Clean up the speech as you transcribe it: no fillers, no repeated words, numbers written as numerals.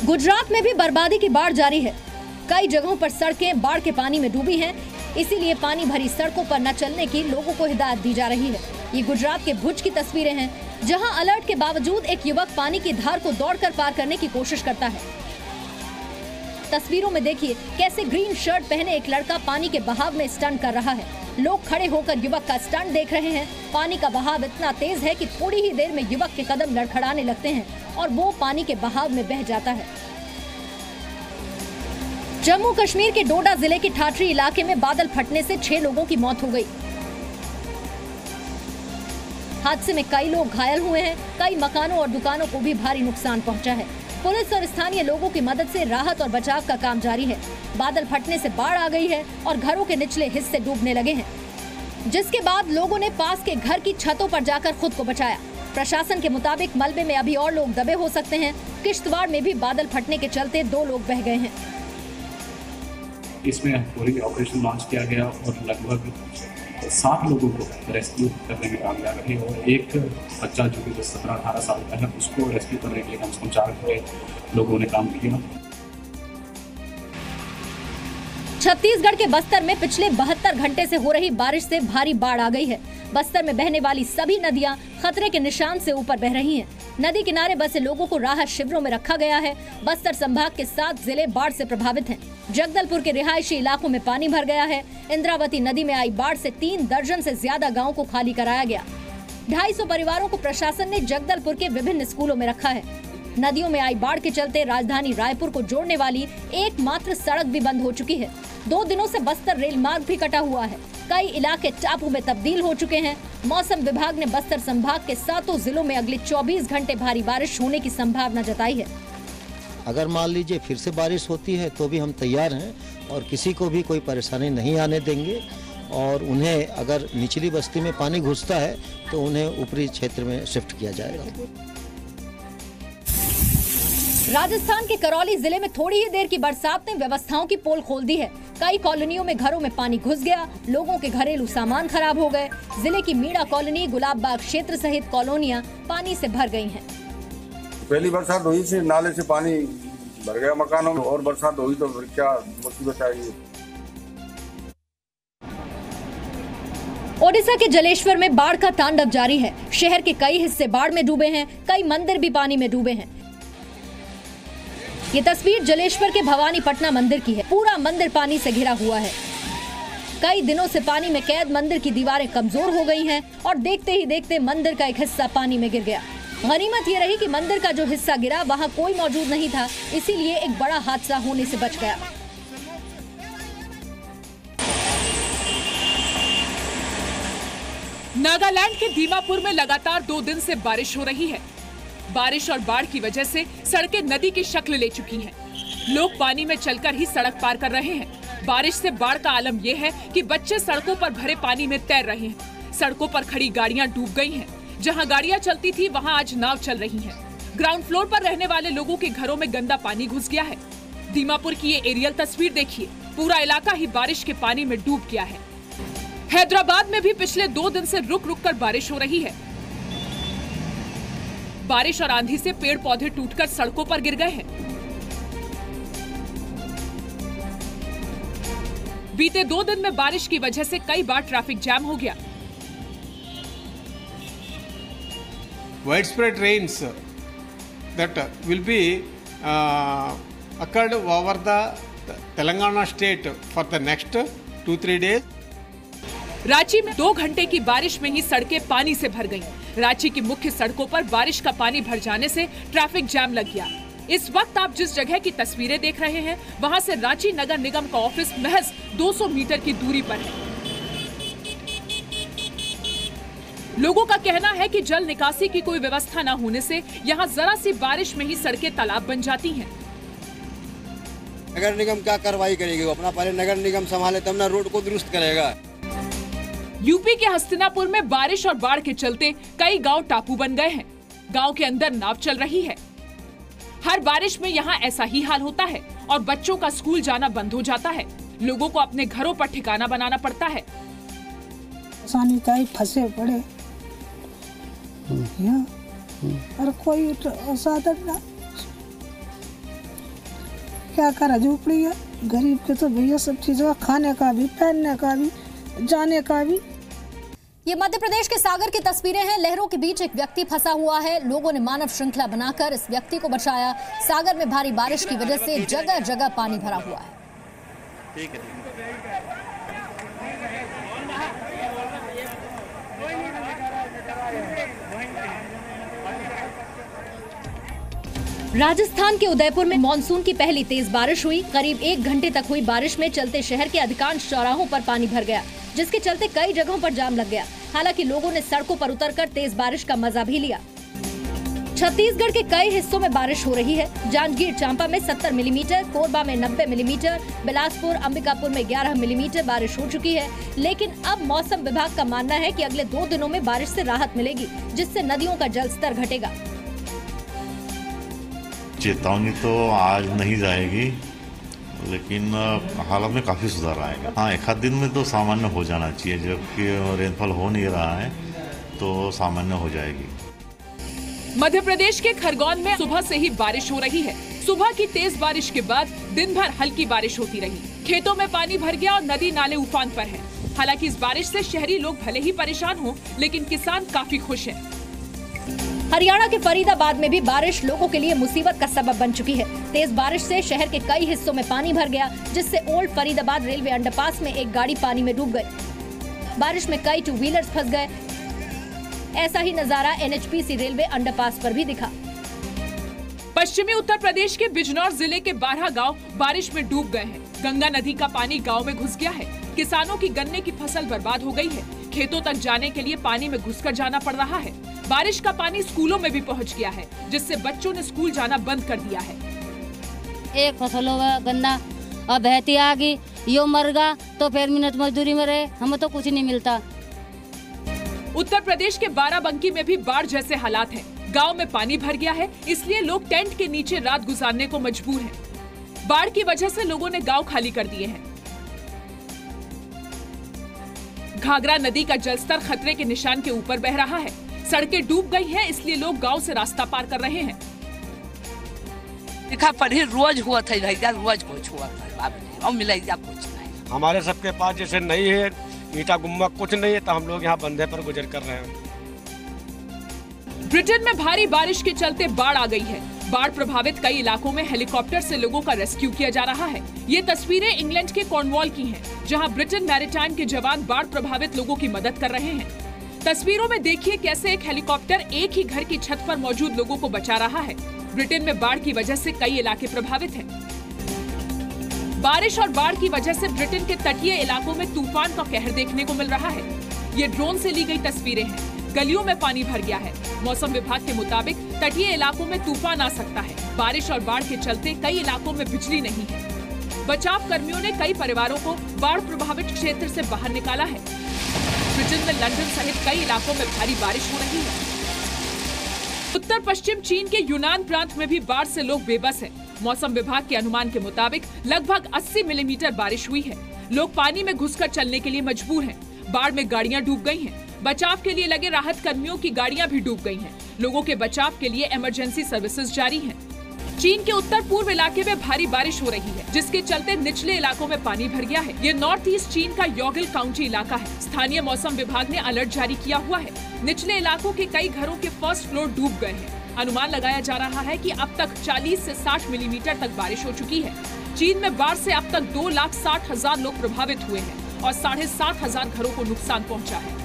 गुजरात में भी बर्बादी की बाढ़ जारी है। कई जगहों पर सड़कें बाढ़ के पानी में डूबी हैं, इसीलिए पानी भरी सड़कों पर न चलने की लोगों को हिदायत दी जा रही है। ये गुजरात के भुज की तस्वीरें हैं, जहां अलर्ट के बावजूद एक युवक पानी की धार को दौड़कर पार करने की कोशिश करता है। तस्वीरों में देखिए कैसे ग्रीन शर्ट पहने एक लड़का पानी के बहाव में स्टंट कर रहा है। लोग खड़े होकर युवक का स्टंट देख रहे हैं। पानी का बहाव इतना तेज है कि थोड़ी ही देर में युवक के कदम लड़खड़ाने लगते हैं और वो पानी के बहाव में बह जाता है। जम्मू कश्मीर के डोडा जिले के ठाठरी इलाके में बादल फटने से 6 लोगों की मौत हो गई। हादसे में कई लोग घायल हुए हैं। कई मकानों और दुकानों को भी भारी नुकसान पहुंचा है। पुलिस और स्थानीय लोगों की मदद से राहत और बचाव का काम जारी है। बादल फटने से बाढ़ आ गई है और घरों के निचले हिस्से डूबने लगे हैं, जिसके बाद लोगों ने पास के घर की छतों पर जाकर खुद को बचाया। प्रशासन के मुताबिक मलबे में अभी और लोग दबे हो सकते हैं। किश्तवाड़ में भी बादल फटने के चलते 2 लोग बह गए हैं। इसमें पूरी ऑपरेशन लॉन्च किया गया और लगभग 7 लोगों को रेस्क्यू करने में कामयाब रहे और एक बच्चा जो कि 17-18 साल का है उसको रेस्क्यू करने के लिए कम से कम 4 लोगों ने काम किया। छत्तीसगढ़ के बस्तर में पिछले 72 घंटे से हो रही बारिश से भारी बाढ़ आ गई है। बस्तर में बहने वाली सभी नदियां खतरे के निशान से ऊपर बह रही हैं। नदी किनारे बसे लोगों को राहत शिविरों में रखा गया है। बस्तर संभाग के 7 जिले बाढ़ से प्रभावित हैं। जगदलपुर के रिहायशी इलाकों में पानी भर गया है। इंद्रावती नदी में आई बाढ़ से 3 दर्जन से ज्यादा गाँव को खाली कराया गया। 250 परिवारों को प्रशासन ने जगदलपुर के विभिन्न स्कूलों में रखा है। नदियों में आई बाढ़ के चलते राजधानी रायपुर को जोड़ने वाली एकमात्र सड़क भी बंद हो चुकी है। 2 दिनों से बस्तर रेल मार्ग भी कटा हुआ है। कई इलाके टापू में तब्दील हो चुके हैं। मौसम विभाग ने बस्तर संभाग के 7 जिलों में अगले 24 घंटे भारी बारिश होने की संभावना जताई है। अगर मान लीजिए फिर से बारिश होती है तो भी हम तैयार हैं और किसी को भी कोई परेशानी नहीं आने देंगे। और उन्हें अगर निचली बस्ती में पानी घुसता है तो उन्हें ऊपरी क्षेत्र में शिफ्ट किया जाएगा। राजस्थान के करौली जिले में थोड़ी ही देर की बरसात ने व्यवस्थाओं की पोल खोल दी है। कई कॉलोनियों में घरों में पानी घुस गया। लोगों के घरेलू सामान खराब हो गए। जिले की मीणा कॉलोनी, गुलाब बाग क्षेत्र सहित कॉलोनियां पानी से भर गई हैं। पहली बरसात हुई थी, नाले से पानी भर गया मकानों में और बरसात हुई तो फिर क्या मुसीबत आई। ओडिशा के जलेश्वर में बाढ़ का तांडव जारी है। शहर के कई हिस्से बाढ़ में डूबे हैं। कई मंदिर भी पानी में डूबे हैं। ये तस्वीर जलेश्वर के भवानीपटना मंदिर की है। पूरा मंदिर पानी से घिरा हुआ है। कई दिनों से पानी में कैद मंदिर की दीवारें कमजोर हो गई हैं और देखते ही देखते मंदिर का एक हिस्सा पानी में गिर गया। गनीमत ये रही कि मंदिर का जो हिस्सा गिरा वहां कोई मौजूद नहीं था, इसीलिए एक बड़ा हादसा होने से बच गया। नागालैंड के दीमापुर में लगातार 2 दिन से बारिश हो रही है। बारिश और बाढ़ की वजह से सड़कें नदी की शक्ल ले चुकी हैं। लोग पानी में चलकर ही सड़क पार कर रहे हैं। बारिश से बाढ़ का आलम यह है कि बच्चे सड़कों पर भरे पानी में तैर रहे हैं। सड़कों पर खड़ी गाड़ियां डूब गई हैं। जहां गाड़ियां चलती थी वहां आज नाव चल रही हैं। ग्राउंड फ्लोर पर रहने वाले लोगों के घरों में गंदा पानी घुस गया है। दीमापुर की ये एरियल तस्वीर देखिए, पूरा इलाका ही बारिश के पानी में डूब गया है। हैदराबाद में भी पिछले 2 दिन से रुक रुक कर बारिश हो रही है। बारिश और आंधी से पेड़ पौधे टूटकर सड़कों पर गिर गए हैं। बीते 2 दिन में बारिश की वजह से कई बार ट्रैफिक जाम हो गया। Widespread rains that will be occurred over the Telangana state for the next 2-3 days. Ranchi में 2 घंटे की बारिश में ही सड़कें पानी से भर गईं। रांची की मुख्य सड़कों पर बारिश का पानी भर जाने से ट्रैफिक जाम लग गया। इस वक्त आप जिस जगह की तस्वीरें देख रहे हैं वहां से रांची नगर निगम का ऑफिस महज 200 मीटर की दूरी पर है। लोगों का कहना है कि जल निकासी की कोई व्यवस्था न होने से यहां जरा सी बारिश में ही सड़कें तालाब बन जाती हैं। नगर निगम क्या कार्रवाई करेगी? वो अपना पहले नगर निगम संभाले तब ना रोड को दुरुस्त करेगा। यूपी के हस्तिनापुर में बारिश और बाढ़ के चलते कई गांव टापू बन गए हैं। गांव के अंदर नाव चल रही है। हर बारिश में यहाँ ऐसा ही हाल होता है और बच्चों का स्कूल जाना बंद हो जाता है। लोगों को अपने घरों पर ठिकाना बनाना पड़ता है। फंसे पड़े और कोई साधन ना। क्या करा, झोपड़ी है, गरीब के तो भैया सब चीज़ों का, खाने का भी, पहनने का भी, जाने का भी। ये मध्य प्रदेश के सागर की तस्वीरें हैं। लहरों के बीच एक व्यक्ति फंसा हुआ है। लोगों ने मानव श्रृंखला बनाकर इस व्यक्ति को बचाया। सागर में भारी बारिश की वजह से जगह जगह पानी भरा हुआ है। राजस्थान के उदयपुर में मानसून की पहली तेज बारिश हुई। करीब 1 घंटे तक हुई बारिश में चलते शहर के अधिकांश चौराहों पर पानी भर गया, जिसके चलते कई जगहों पर जाम लग गया। हालांकि लोगों ने सड़कों पर उतरकर तेज बारिश का मजा भी लिया। छत्तीसगढ़ के कई हिस्सों में बारिश हो रही है। जांजगीर चांपा में 70 मिलीमीटर, कोरबा में 90 मिलीमीटर, बिलासपुर, अंबिकापुर में 11 मिलीमीटर बारिश हो चुकी है। लेकिन अब मौसम विभाग का मानना है कि अगले 2 दिनों में बारिश से राहत मिलेगी, जिससे नदियों का जलस्तर घटेगा। चेतावनी तो आज नहीं जाएगी, लेकिन हालत में काफी सुधार आएगा। हाँ, 1 आध दिन में तो सामान्य हो जाना चाहिए, जबकि रेनफॉल हो नहीं रहा है तो सामान्य हो जाएगी। मध्य प्रदेश के खरगोन में सुबह से ही बारिश हो रही है। सुबह की तेज बारिश के बाद दिन भर हल्की बारिश होती रही। खेतों में पानी भर गया और नदी नाले उफान पर हैं। हालांकि इस बारिश से शहरी लोग भले ही परेशान हो, लेकिन किसान काफी खुश हैं। हरियाणा के फरीदाबाद में भी बारिश लोगों के लिए मुसीबत का सबब बन चुकी है। तेज बारिश से शहर के कई हिस्सों में पानी भर गया, जिससे ओल्ड फरीदाबाद रेलवे अंडरपास में एक गाड़ी पानी में डूब गई। बारिश में कई 2 व्हीलर्स फंस गए। ऐसा ही नजारा NHPC रेलवे अंडरपास पर भी दिखा। पश्चिमी उत्तर प्रदेश के बिजनौर जिले के 12 गांव बारिश में डूब गए हैं। गंगा नदी का पानी गांव में घुस गया है। किसानों की गन्ने की फसल बर्बाद हो गई है। खेतों तक जाने के लिए पानी में घुसकर जाना पड़ रहा है। बारिश का पानी स्कूलों में भी पहुंच गया है, जिससे बच्चों ने स्कूल जाना बंद कर दिया है। एक फसल होगा गन्ना और बहती आ गई, यो मर गया तो फिर मिहनत मजदूरी में रहे, हमें तो कुछ नहीं मिलता। उत्तर प्रदेश के बाराबंकी में भी बाढ़ जैसे हालात हैं। गांव में पानी भर गया है, इसलिए लोग टेंट के नीचे रात गुजारने को मजबूर हैं। बाढ़ की वजह से लोगों ने गांव खाली कर दिए हैं। घाघरा नदी का जलस्तर खतरे के निशान के ऊपर बह रहा है। सड़कें डूब गई हैं, इसलिए लोग गांव से रास्ता पार कर रहे हैं। लिखा पढ़ी रोज हुआ था भैया, रोज कुछ हुआ था और मिलेगा कुछ नहीं। हमारे सबके पास जैसे नहीं है, ईटा गुम्मा कुछ नहीं है, तो हम लोग यहाँ बंधे पर गुजर कर रहे हैं। ब्रिटेन में भारी बारिश के चलते बाढ़ आ गई है। बाढ़ प्रभावित कई इलाकों में हेलीकॉप्टर से लोगों का रेस्क्यू किया जा रहा है। ये तस्वीरें इंग्लैंड के कॉर्नवॉल की हैं, जहां ब्रिटेन मैरीटाइम के जवान बाढ़ प्रभावित लोगों की मदद कर रहे हैं। तस्वीरों में देखिए कैसे एक हेलीकॉप्टर एक ही घर की छत पर मौजूद लोगों को बचा रहा है। ब्रिटेन में बाढ़ की वजह से कई इलाके प्रभावित हैं। बारिश और बाढ़ की वजह से ब्रिटेन के तटीय इलाकों में तूफान का कहर देखने को मिल रहा है। ये ड्रोन से ली गई तस्वीरें हैं। गलियों में पानी भर गया है। मौसम विभाग के मुताबिक तटीय इलाकों में तूफान आ सकता है। बारिश और बाढ़ के चलते कई इलाकों में बिजली नहीं है। बचाव कर्मियों ने कई परिवारों को बाढ़ प्रभावित क्षेत्र से बाहर निकाला है। ब्रिटेन में लंदन सहित कई इलाकों में भारी बारिश हो रही है। उत्तर पश्चिम चीन के यूनान प्रांत में भी बाढ़ से लोग बेबस हैं। मौसम विभाग के अनुमान के मुताबिक लगभग 80 मिलीमीटर बारिश हुई है। लोग पानी में घुसकर चलने के लिए मजबूर हैं। बाढ़ में गाड़ियां डूब गई हैं। बचाव के लिए लगे राहत कर्मियों की गाड़ियां भी डूब गई हैं। लोगों के बचाव के लिए इमरजेंसी सर्विसेज जारी हैं। चीन के उत्तर पूर्व इलाके में भारी बारिश हो रही है, जिसके चलते निचले इलाकों में पानी भर गया है। ये नॉर्थ ईस्ट चीन का योगिल काउंटी इलाका है। स्थानीय मौसम विभाग ने अलर्ट जारी किया हुआ है। निचले इलाकों के कई घरों के फर्स्ट फ्लोर डूब गए हैं। अनुमान लगाया जा रहा है कि अब तक 40 से 60 मिलीमीटर तक बारिश हो चुकी है। चीन में बाढ़ से अब तक 2,60,000 लोग प्रभावित हुए हैं और 7,500 घरों को नुकसान पहुंचा है।